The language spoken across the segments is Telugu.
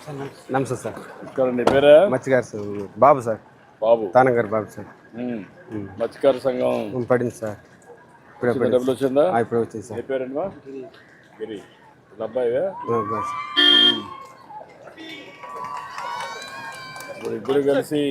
నమస్తే సార్. ఇక్కడ నీ పేరే? మత్స్యకార సార్. బాబు సార్. బాబు. తానగారు బాబు సార్. మత్స్యకార సంఘం పడింది సార్. డబ్బులు వచ్చిందా? ఇప్పుడు వచ్చింది సార్. ఏ పేరండి? గిరి. అబ్బాయివే? ఇప్పుడు ఇద్దరు కలిసి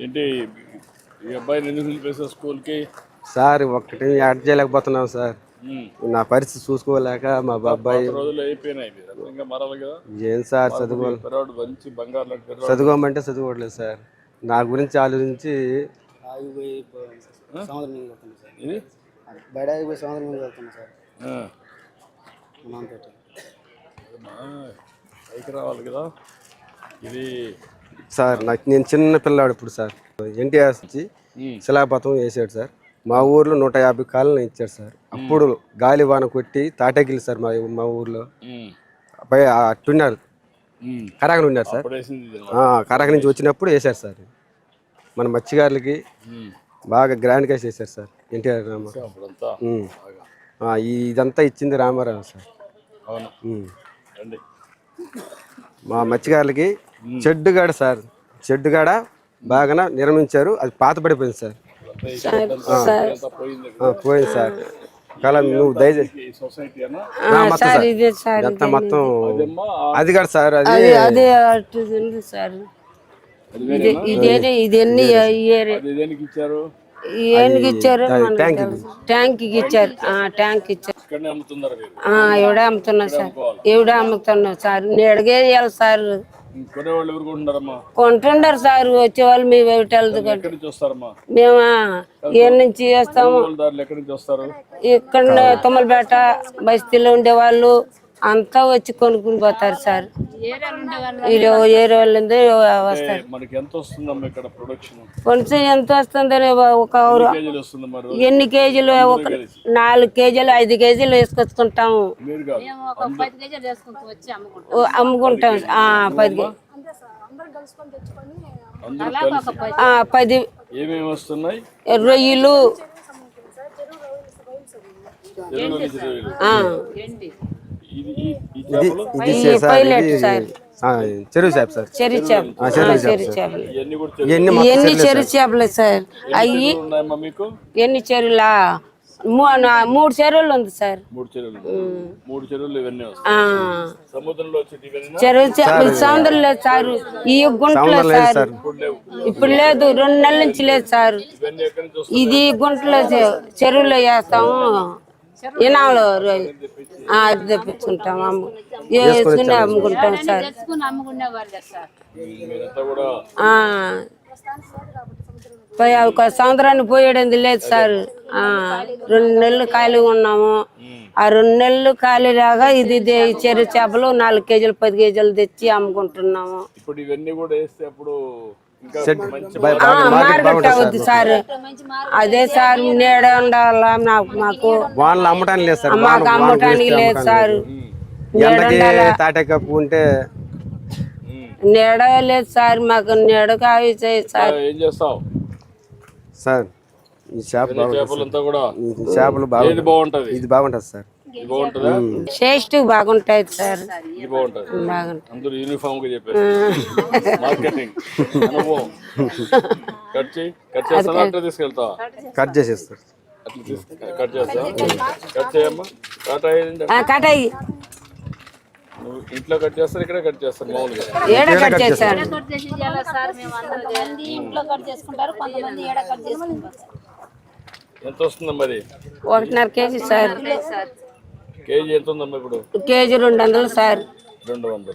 ఏంటి ఈ అబ్బాయిని ఎందుకు నిలిపేసారు స్కూల్కి? సార్ ఒక్కటి యాడ్ చేయలేకపోతున్నాం సార్. నా పరిస్థితి చూసుకోలేక మా బాబాయ్ రోజులు అయిపోయినాయి ఇంకా మరాలి కదా. ఏం సార్ చదువుకోమంటే చదువుకోవట్లేదు సార్. నా గురించి ఆలోచించి పైకి రావాలి కదా. ఇది సార్ నాకు నేను చిన్న పిల్లాడు ఇప్పుడు సార్. ఎన్టీఆర్ వచ్చి శిలాపథం వేసాడు సార్. మా ఊర్లో 150 కాలనీ ఇచ్చాడు సార్. అప్పుడు గాలి వాన కొట్టి తాటగిలి సార్ మా ఊర్లో అట్టున్నారు. కరాగ ఉన్నారు సార్. కరాగ నుంచి వచ్చినప్పుడు వేశారు సార్. మన మత్స్యకారులకి బాగా గ్రాండ్గా చేశారు సార్ ఎన్టీఆర్ రామారావు. ఇదంతా ఇచ్చింది రామారావు సార్. మా మత్స్యకారులకి చెడ్డుగాడ సార్. చెడ్డుగాడ బాగా నిర్మించారు. అది పాత పడిపోయింది సార్. పోయింది సార్. కళ నువ్వు దయచేసి మొత్తం అది కాదు సార్. అది ఇచ్చారు ట్యాంక్ ఇచ్చారు. ట్యాంక్ ఇచ్చారు. ఎవడే అమ్ముతున్నా సార్. ఎవడే అమ్ముతున్నా సార్. నేను అడిగేయాలి సార్. కొంటుండారు సార్. వచ్చేవాళ్ళు మీ వెళ్తుంది. మేము ఏ నుంచి చేస్తాము. ఇక్కడ తుమ్మలపేట బస్తీలో ఉండేవాళ్ళు అంతా వచ్చి కొనుక్కుని పోతారు సార్. ఏరే వాళ్ళు వస్తారు. కొంచెం ఎంత వస్తుందని ఒక ఎన్ని కేజీలు? ఒక 4 కేజీలు 5 కేజీలు వేసుకొచ్చుకుంటాము. అమ్ముకుంటాం. 10 రొయ్యలు పైలట్ సార్. చెరువు చేప సార్. చెరువు చేపలు. ఎన్ని చెరువు చేపలు సార్? అయ్యి ఎన్ని చెరువులా? 3 చెరువులు ఉంది సార్. చెరువు చేపలు సముద్రం లేదు సార్. ఈ గుంటలో సార్ ఇప్పుడు లేదు. 2 నెలల నుంచి లేదు సార్. ఇది గుంటలో చెరువులో వేస్తాము. ఇనాలో తెప్పించుకుంటాం. వేసుకుని అమ్ముకుంటాం సార్. సంవత్సరాన్ని పోయేది లేదు సార్. 2 నెలలు ఖాళీ ఉన్నాము. ఆ 2 నెలలు ఖాళీ రాగా ఇది చెరువు చేపలు 4 కేజీలు 10 కేజీలు తెచ్చి అమ్ముకుంటున్నాము. మార్కెట్ అవుద్ది సార్. అదే సార్ నీడ ఉండాలా మాకు. మాకు అమ్మటానికి లేదు సార్. నీడ లేదు సార్. మాకు నీడ కావి సార్. సార్ ఈ చేపలు బాగుంటది. ఇది బాగుంటది సార్. టేస్ట్ బాగుంటాయి సార్. కట్ చేసేస్తారు. ఇంట్లో కట్ చేస్తారు. ఇక్కడ కట్ చేస్తారు. మామూలుగా ఎంత వస్తుందమ్మా? అది 1.5 కేజీ సార్. కేజీ ఎంత ఉందమ్మా ఇప్పుడు? KG 200 sir. 200.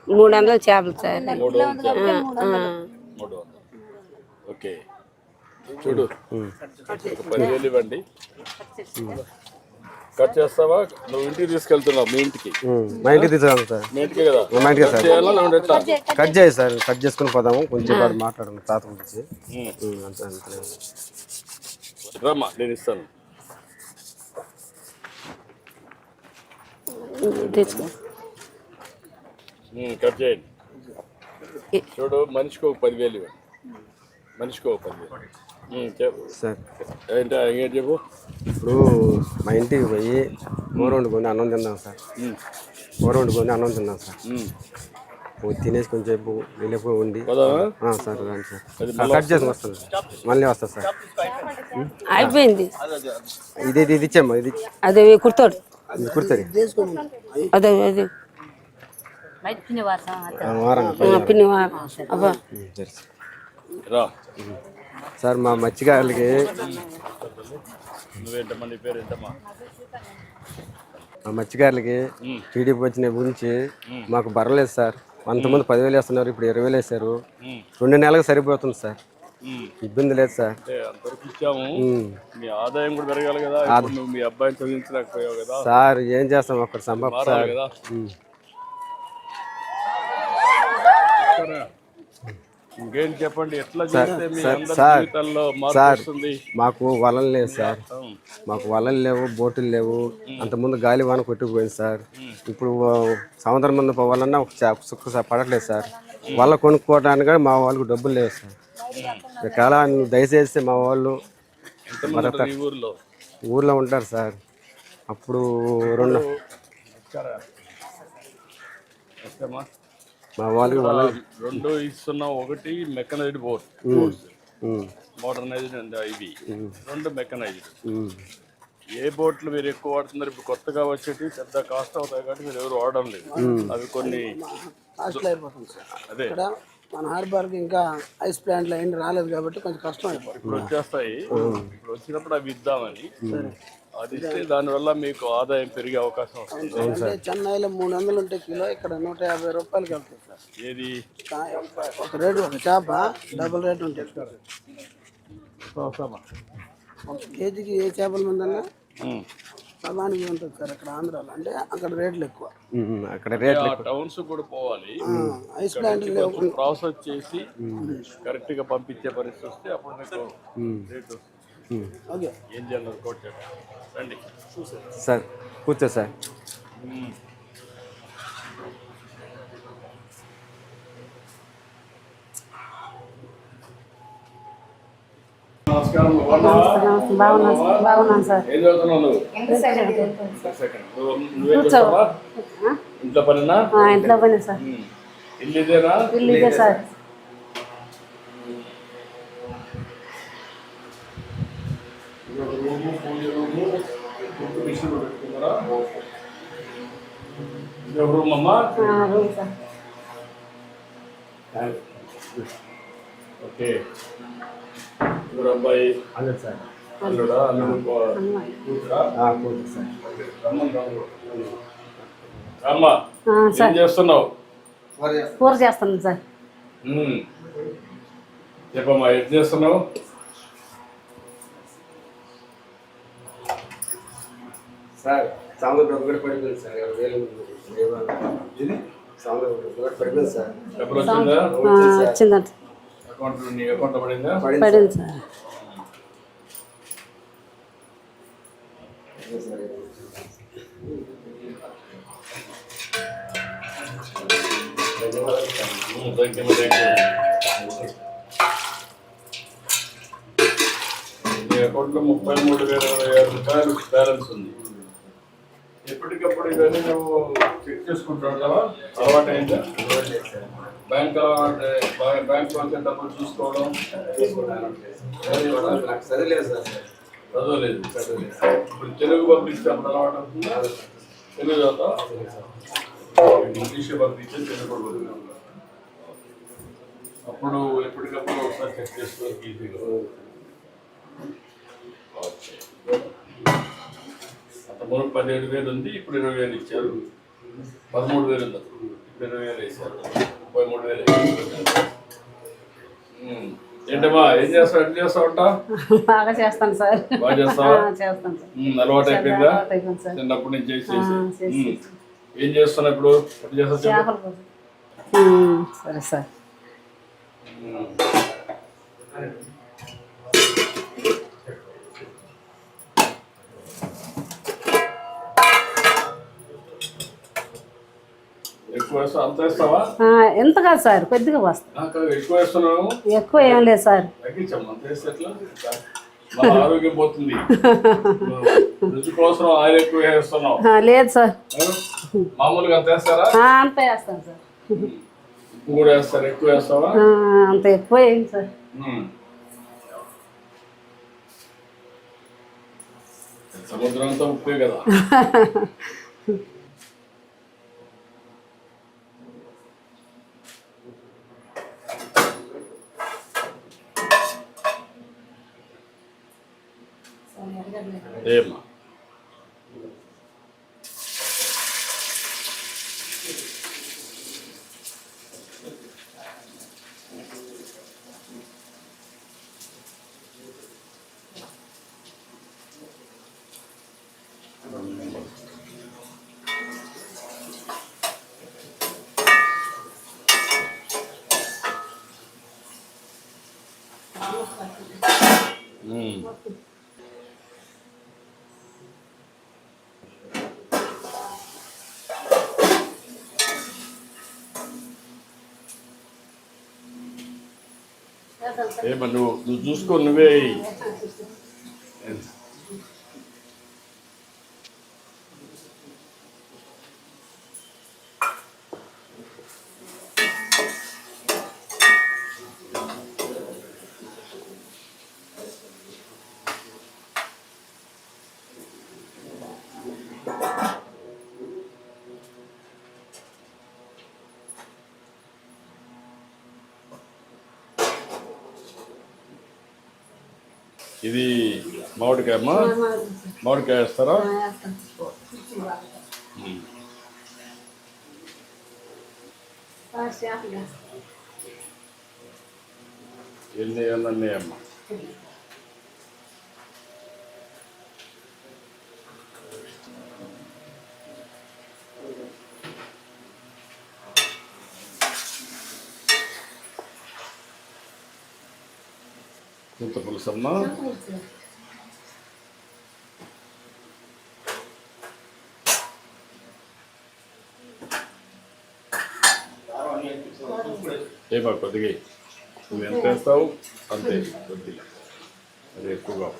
300 చేపలు సార్. 300. ఓకే. చూడు 10,000 ఇవ్వండి. కట్ చేస్తావా? నువ్వు ఇంటికి తీసుకెళ్తున్నావు. మీ ఇంటికి? మా ఇంటికి తీసుకెళ్తాను సార్. మీ ఇంటికి కదా? మా ఇంటికి సార్. కట్ చేయి సార్. కట్ చేసుకుని పోదాము. కొంచెం మాట్లాడము తాత గురించి. రమ్మా, నేను ఇస్తాను. కట్ చేయండి. చూడు మనిషికి ఒక 10,000 ఇవ్వండి. మనిషికి ఒక 10,000 సార్. ఏంటి చెప్పు. ఇప్పుడు మా ఇంటికి పోయి కూర వండుకొని అన్నం తిందాం సార్. కూర వండుకొని అన్నం తిన్నాం సార్. ఉమ్. తినేసి కొంచెం వెళ్ళిపోయి ఉండి పోదామా? సార్ రండి సార్. కట్ చేసి వస్తాను సార్. మళ్ళీ వస్తా సార్. అయిపోయింది. ఇది ఇచ్చామ్మా. ఇది అదే కుర్తాడు కుర్తుంది అదే అదే వారం పిన్ని అబ్బా సరే రా. సార్. మా మత్స్యకారులకి నువ్వేంటమ్మా, నీ పేరు ఏంటమ్మా? మా మత్స్యకారులకి టీడీపీ వచ్చిన గురించి మాకు బరలేదు సార్. అంతకుముందు 10,000 వేస్తున్నారు, ఇప్పుడు 20,000 వేశారు. 2 నెలలకు సరిపోతుంది సార్. ఇబ్బంది లేదు సార్. అంతవరకు ఇచ్చాము. మీ ఆదాయం కూడా పెరగాలి కదా. ఇప్పుడు నువ్వు మీ అబ్బాయిని చదివించలేకపోయావు కదా సార్. ఏం చేస్తాం అక్కడ సంభవం సార్. కదా. ఇంకేం చెప్పండి, ఎట్లా చేస్తే మీ అందరి జీవితాల్లో మార్పు వస్తుంది? మాకు వలలు లేవు సార్. మాకు వలలు లేవు, బోటులు లేవు. అంతకుముందు గాలి వాన కొట్టుకుపోయింది సార్. ఇప్పుడు సముద్రం ముందు పోవాలన్నా ఒక సుక్క పడట్లేదు సార్. వల్ల కొనుక్కోవడానికి కూడా మా వాళ్ళకు డబ్బులు లేవు సార్. చాలా దయచేసి మా వాళ్ళు ఊర్లో ఉంటారు సార్. అప్పుడు మా వాళ్ళకి రెండు ఇస్తున్నాం. ఒకటి మెకనైజ్డ్ బోట్, మోడర్నైజ్డ్ అండ్ ఇవి 2 మెకనైజ్డ్. ఏ బోట్లు మీరు ఎక్కువ వాడుతున్నారు? ఇప్పుడు కొత్తగా వచ్చేటి పెద్ద కాస్ట్ అవుతాయి కాబట్టి మీరు ఎవరు వాడడం లేదు. అవి కొన్ని అదే మన హార్బర్కి ఇంకా ఐస్ ప్లాంట్లు అయింది రాలేదు కాబట్టి కొంచెం కష్టం అయిపోతుంది. ఇప్పుడు వచ్చేస్తాయి. ఇప్పుడు వచ్చినప్పుడు అవి ఇద్దామని. అది ఇస్తే దానివల్ల మీకు ఆదాయం పెరిగే అవకాశం వస్తుంది. చెన్నైలో 300 ఉంటే కిలో, ఇక్కడ 150 రూపాయలకి వెళ్తుంది సార్. ఏది ఒక రేటు, ఒక చేప డబుల్ రేట్ ఉంటుంది సార్. ఒక కేజీకి ఏ చేపల మందన్నా సమానికి ఉంటుంది సార్. అక్కడ ఆంధ్రాలో అంటే అక్కడ రేట్లు ఎక్కువ. అక్కడ రేట్లు టౌన్స్ కూడా పోవాలి. ఐస్ ప్లాంట్ ప్రాసెస్ చేసి కరెక్ట్ గా పంపించే పరిస్థితి వస్తే అప్పుడు మీకు రేట్ వస్తుంది. ఓకే. ఏం చేయాలి కోట్ చెప్పండి. రండి సార్. కూర్చో సార్. నమస్కారం. బాగున్నాను సార్. ఏం చదువుతున్నావు నువ్వు? నువ్వేం చేస్తావా? ఇంట్లో పనినా? ఇంట్లో పని సార్. ఇల్లు ఇదేనా? ఇల్లు ఇదే సార్. రూమ్ అమ్మా. ఓకే. ఇప్పుడు అబ్బాయి అల్లుడు సార్. అల్లుడా? అల్లుడు కూతురా? కూతురు సార్. అమ్మా ఏం చేస్తున్నావు? కూర చేస్తాను సార్. చెప్పమ్మా ఏం చేస్తున్నావు? సార్ సముద్రం ఒకటి పడిపోయింది సార్. 20,000 సముద్రం ఒకటి పడిపోయింది సార్. డబ్బులు వచ్చిందా? వచ్చిందంట. అకౌంట్ నీ అకౌంట్ పడిందా? పడింది సార్. మీ అకౌంట్లో 33,026 రూపాయలు బ్యాలెన్స్ ఉంది. ఎప్పటికప్పుడు ఇవన్నీ నువ్వు చెక్ చేసుకుంటావు కదా, అలవాటు అయిందా? బ్యాంక్ నుంచి డబ్బులు చూసుకోవడం చదివలేదు సార్. చదవలేదు. ఇప్పుడు తెలుగు పంపిస్తే అప్పుడు అలవాటు అవుతుందా? తెలుగు చదువుతా? ఇంగ్లీష్ పంపించే తెలుగు కూడా అప్పుడు ఎప్పటికప్పుడు ఒకసారి చెక్ చేసుకోవాలి ఈజీగా. అంతకుముందు 17,000 ఉంది, ఇప్పుడు 20,000 ఇచ్చారు. 13,000 ఉంది, ఇప్పుడు 20,000 వేసారు. 33,000. ఏంటమ్మా ఏం చేస్తావు? ఎట్లా చేస్తావు అంట? బాగా చేస్తాను సార్. బాగా చేస్తావా? చేస్తాను సార్. అలవాటు అయిపోయిందా? సార్. చిన్నప్పటి నుంచి చేసి ఏం చేస్తున్నావు ఇప్పుడు? ఎట్లా చేస్తావు? సరే సార్. ఎక్కువ వేస్తావు? అంత వేస్తావా? ఎంత కాదు సార్, కొద్దిగా వస్తా. ఎక్కువ వేస్తున్నావు? ఎక్కువ ఏం లేదు సార్. తగ్గించమ్మా. అంత వేస్తే ఎట్లా? మన ఆరోగ్యం పోతుంది. రుచి కోసం ఆయిల్ ఎక్కువ వేస్తున్నావు. లేదు సార్, మామూలుగా అంత వేస్తారా? అంత వేస్తాను సార్. ఉప్పు కూడా వేస్తారు, ఎక్కువ వేస్తావా? అంత ఎక్కువ వేయండి సార్. సముద్రం అంతా ఉప్పే కదా. ఏమ్మా ఏమా నువ్వు చూసుకో, నువ్వే ఇది మామిడికాయ అమ్మా, మామిడికాయ వేస్తారా? ఎన్ని అన్నీ అమ్మా. చింత పులుసు అమ్మా. ఏమా కొద్దిగా నువ్వు ఎంత వేస్తావు అంతే, కొద్దిగా అది ఎక్కువగా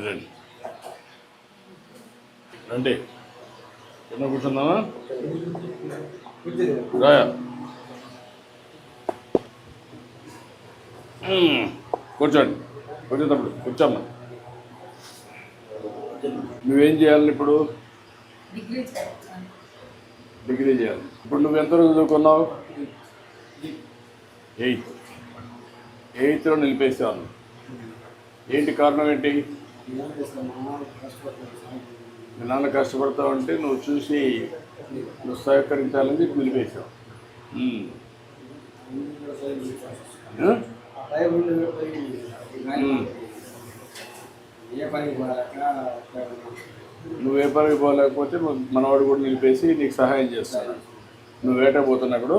రండి రండి, కింద కూర్చుందామా? రాయా కూర్చోండి, కూర్చోతప్పుడు కూర్చోమ్మా. నువ్వేం చేయాలి ఇప్పుడు? డిగ్రీ చేయాలి. ఇప్పుడు నువ్వు ఎంత రోజు చదువుకున్నావు? 8th నిలిపేసాను. ఏంటి కారణం ఏంటి? మీ నాన్న కష్టపడతావు అంటే నువ్వు చూసి నువ్వు సహకరించాలని చెప్పి నిలిపేసావు. నువ్వు ఏ పనికి పోలేకపోతే మనవాడు కూడా నిలిపేసి నీకు సహాయం చేస్తాడు. నువ్వు వేట పోతున్నప్పుడు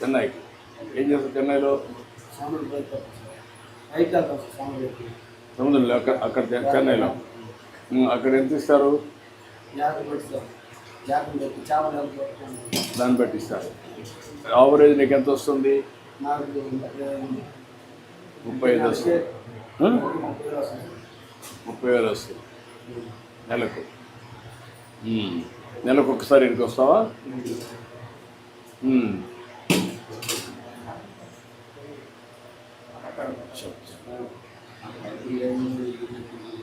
చెన్నైకి ఏం చేస్తావు? చెన్నైలో సముద్రంలో అక్కడ చెన్నైలో అక్కడ ఎంత ఇస్తారు? దాన్ని బట్టి ఇస్తారు. యావరేజ్ నీకు ఎంత వస్తుంది? 35 వస్తుంది. 30,000 వస్తుంది నెలకు. నెలకు ఒకసారి ఇంటికి వస్తావా?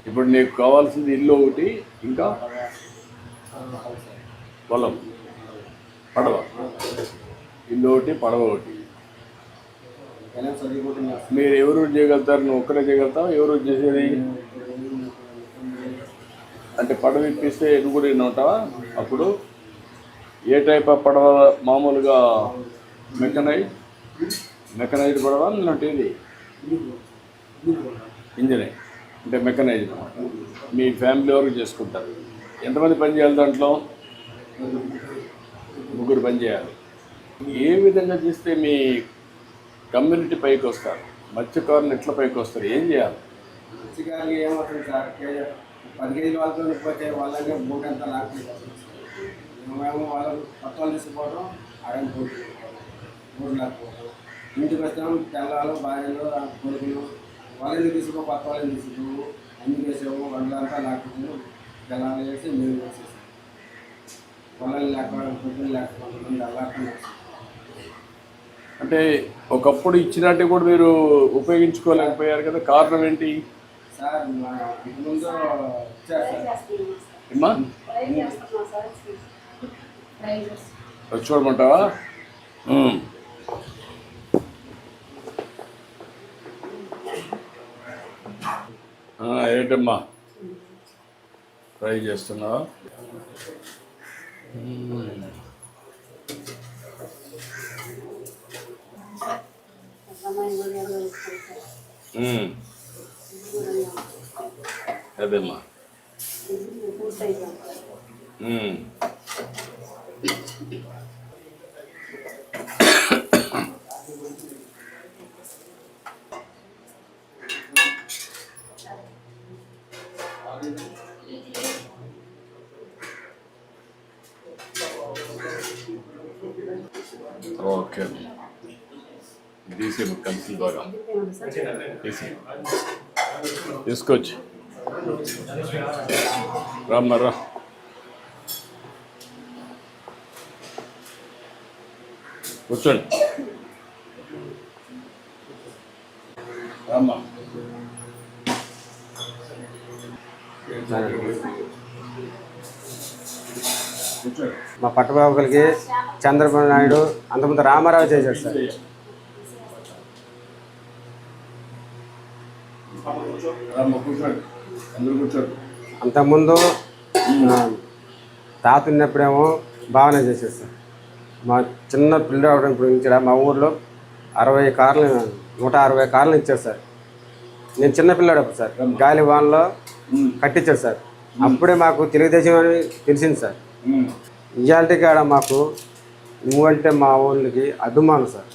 ఇప్పుడు నీకు కావాల్సింది ఇల్లు ఒకటి, ఇంకా పొలం, పడవ. ఇల్లు ఒకటి, పడవ ఒకటి. మీరు ఎవరు చేయగలుగుతారు? నువ్వు ఒక్కడే చేయగలుగుతావు? ఎవరు చేసేది? అంటే పడవ ఇప్పిస్తే నువ్వు కూడా ఉంటావా? అప్పుడు ఏ టైప్ ఆఫ్ పడవ? మామూలుగా మెకనైజ్డ్ పడవ లేదంటే ఇది ఇంజనే అంటే మెకనైజ్డ్. మీ ఫ్యామిలీ వరకు చేసుకుంటారు. ఎంతమంది పని చేయాలి దాంట్లో? 3 పని చేయాలి. ఏ విధంగా చేస్తే మీ కమ్యూనిటీ పైకి వస్తారు? మత్స్యకారులు ఎట్లా పైకి వస్తారు? ఏం చేయాలి? మత్స్యకారులు ఏమవుతుంది సార్, 10 కేజీల వాళ్ళతో పోతే వాళ్ళకే బోట్ అంతా లాక్కుపోతుంది. మేము వాళ్ళకు కొత్త వాళ్ళు తీసుకుపోవడం, అడవి బోట్ లాక్కుపోవడం. ఇంటికి వస్తాం, తెల్లాలు భార్యలు కొడుకులు వాళ్ళని తీసుకో, కొత్త వాళ్ళని తీసుకో, అన్ని వేసాము. వాళ్ళంతా లాక్కుని తెల్లాలు వేసి మేము వేసేసాం. వాళ్ళని లేకపోవడం, పొద్దున్న లేకపోవడం అలాగే. అంటే ఒకప్పుడు ఇచ్చినట్టు కూడా మీరు ఉపయోగించుకోలేకపోయారు కదా, కారణం ఏంటి? సార్ ఇంటి ముందు ఇచ్చారు సార్. ఏమ్మా వచ్చి చూడమంటావా? ఏంటమ్మా ట్రై చేస్తున్నావా? అదేమ్మా ఓకే తీసి కలిసి బాగా తీసి తీసుకొచ్చి రమ్మరా. కూర్చోండి రమ్మా. మా పట్టబాబులకి చంద్రబాబు నాయుడు అంతకుముందు రామారావు చేశాడు సార్. అంతకుముందు తాత ఉన్నప్పుడేమో బాగానే చేశాడు సార్. మా చిన్న పిల్లలు ఇప్పుడు మా ఊర్లో 60 కార్లు 160 కార్లు ఇచ్చారు సార్. నేను చిన్న పిల్లాడు అప్పుడు సార్, గాలి వాన్లో కట్టించాడు సార్. అప్పుడే మాకు తెలుగుదేశం అని తెలిసింది సార్. ఇవాళ కాడ మాకు నువ్వంటే మా ఊళ్ళకి అభిమానం సార్.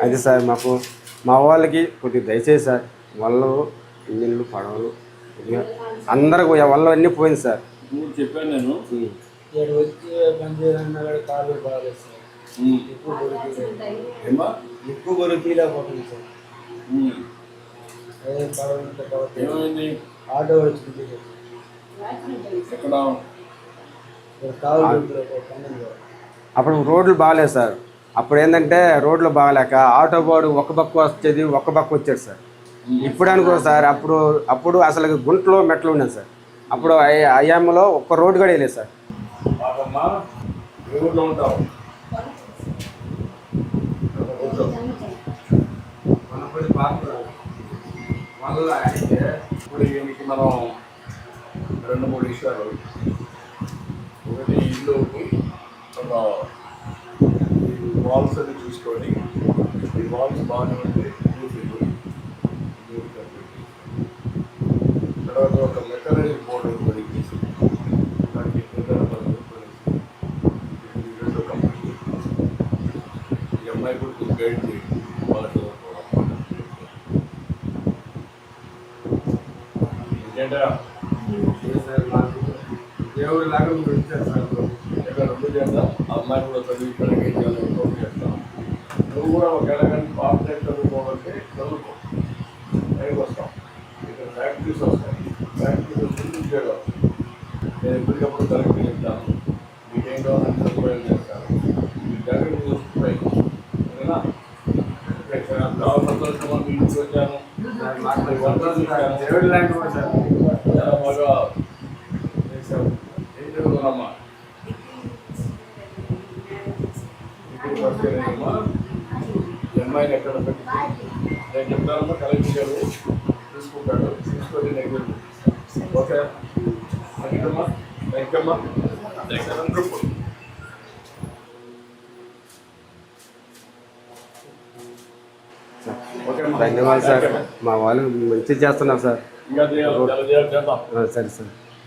అది సార్ మాకు మా వాళ్ళకి కొద్దిగా దయచేసి సార్, వాళ్ళు ఇంజిన్లు పడవలు అందరికి వల్ల అన్నీ పోయింది సార్. చెప్పాను నేను ఎక్కువ బరువు తీయలేకపోతుంది సార్. ఏమైంది? ఆటో వచ్చింది ఎక్కడ? అప్పుడు రోడ్లు బాగాలేదు సార్. అప్పుడు ఏంటంటే రోడ్లు బాగాలేక ఆటో బాడు ఒక పక్క వచ్చేది, ఒక పక్క వచ్చాడు సార్. ఇప్పుడు అనుకో సార్, అప్పుడు అసలు గుంటలో మెట్లు ఉన్నాయి సార్. అప్పుడు అయ్యామలో ఒక్క రోడ్డు కూడా వేయలేదు సార్. ఉంటావు ఇప్పుడు దీనికి మనం 2-3 విషయాలు. ఒకటి ఇల్లు వాల్స్ అది చూసుకొని, ఈ వాల్స్ బాగానే ఉంటే తర్వాత ఒక మెకనైజ్డ్ బోర్డు పడిగేసి దానికి 2 కంపెనీ ఈ అమ్మాయి కూడా గైడ్ చేయండి వాళ్ళకి. ఇంకేంటా దేవుడు లాగా మీరు ఇచ్చారు సార్. ఇక్కడ 2 చేద్దాం. ఆ అమ్మాయి కూడా చదివించడానికి ఏం చేయాలి ఇంకోటి చేస్తాం. నువ్వు కూడా ఒకవేళ కానీ పార్ట్నర్ చదువుకోవాలంటే చదువుకో, పైకి వస్తాం. ఇక్కడ ఫ్యాక్టరీస్ వస్తాయి, ఫ్యాక్టరీస్ వచ్చి చేయడం. నేను ఎప్పటికప్పుడు కరెక్ట్ చెప్తాను. మీకేం కావాలంటే సదుపాయం చేస్తాను. మీరు జాగ్రత్త చూసుకుంటాయి ఓకేనా? చాలా సంతోషంగా మీ ఇంటికి వచ్చాను. దేవుడు లాంటి వాడు సార్. చాలా బాగా చేశావు. ఏం చదువుకున్నామ్మా? అమ్మాయిని ఎక్కడ పెట్టి నేను చెప్తానమ్మా, కలెక్టర్ గారు తీసుకుంటాడు. తీసుకొని నేను ఓకే అమ్మా. Thank you. ఓకేమ్మా అందరూ ధన్యవాదాలు సార్. మా వాళ్ళు మంచిగా చేస్తున్నారు సార్. ఇంకా చేద్దాం సరే సార్.